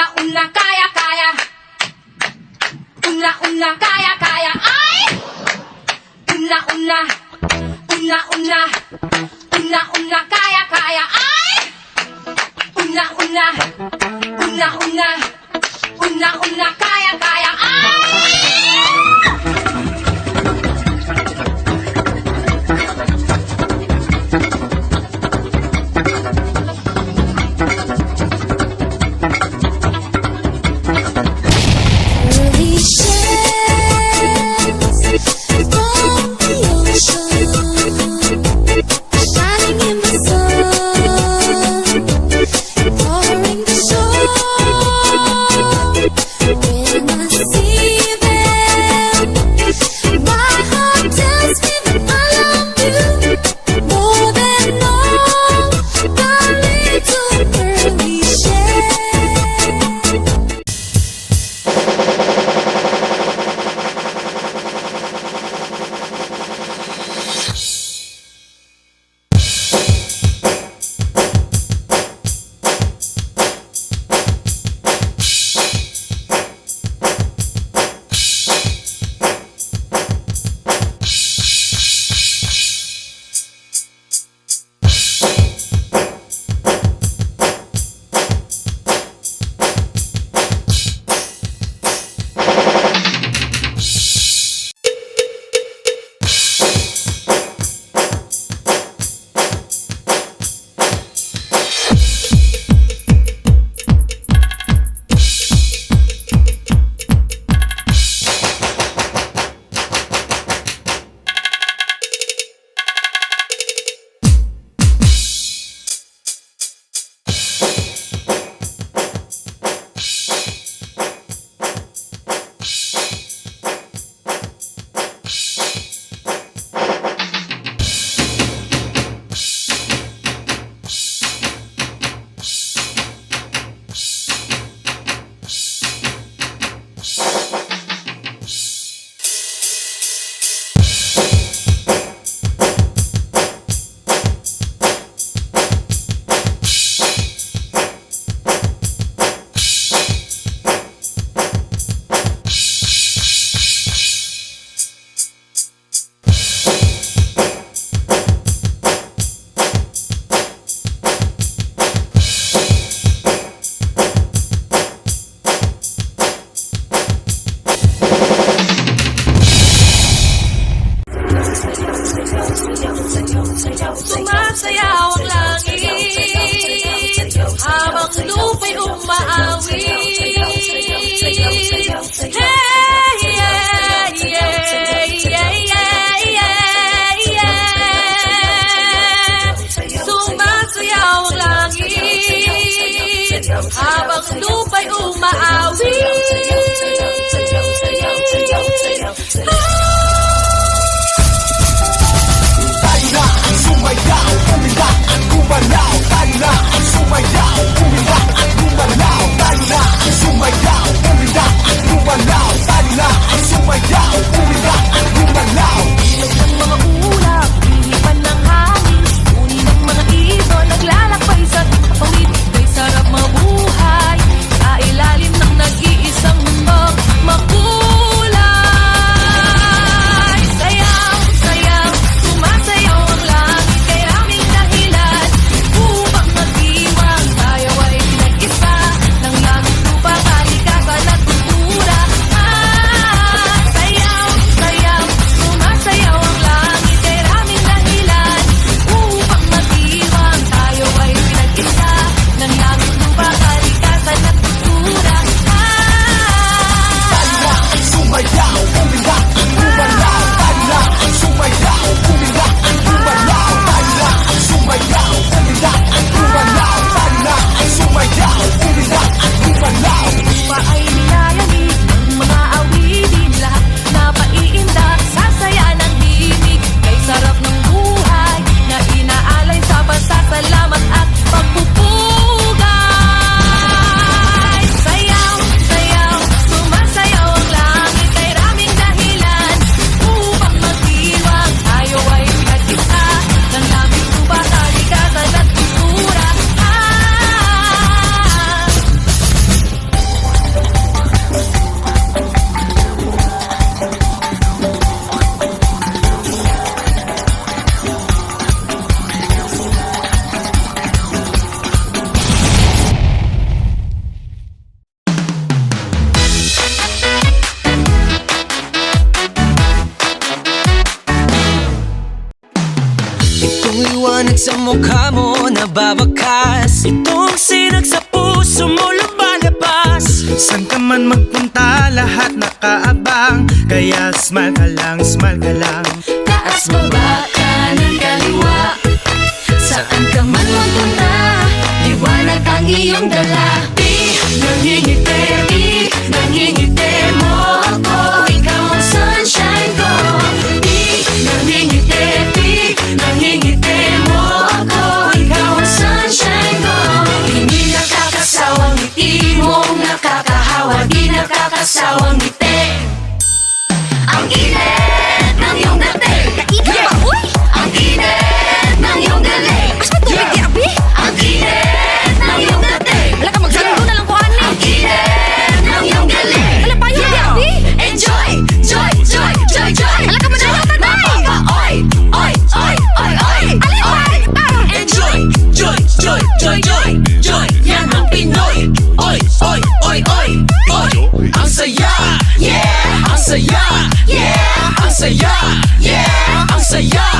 Una, kaya, kaya. Una, kaya, kaya. Ay! Una, kaya, kaya. Ay! Una, kaya, kaya. Ay! Early sheds from the ocean, shining in the sun, covering the shore. When I see them, my heart tells me that I love you more than all the little early sheds. Sumasayaw ang langit habang lupa'y umaawit. Hey, yeah, yeah, yeah, yeah, yeah. Sumasayaw ang langit habang lupa'y umaawit. Ilog ng mga ulap, hihipan ng hangin, uni ng mga ibon, naglalakbay sa pawid, may sarap mabuhay sa ilalim sa mukha mo nababakas, itong sinag sa puso mo lumalabas. San ka man magpunta, lahat nakaabang. Kaya smile ka lang, smile ka lang. Taas, baba, kanan, kaliwa. Saan ka man magpunta, liwanag ang iyong dala. Di nangingiti, di nangingiti mo ako. Ikaw ang sunshine ko. Di nangingiti, di nangingiti mo ako. Ikaw ang sunshine ko. Hindi nakakasawang ngiti mong nakakahawa. Di nakakasawang ngiti. Ang init ng iyong dating. Kainit ba, uy? Ang init ng iyong galing. Mas matubig di, abi? Ang init ng iyong dating. Wala ka magsaludo na lang ko, ani. Ang init ng iyong galing. Wala pa yun di, abi? Enjoy, joy, joy, joy, joy. Wala ka manalo ka, day. Oy, oy, oy, oy, oy. Alin, oy. Enjoy, joy, joy, joy, joy, joy. Yan ang Pinoy. Oy, oy, oy, oy, oy. Ang saya, Yeah, ang saya, yeah, ang saya, yeah. ang saya.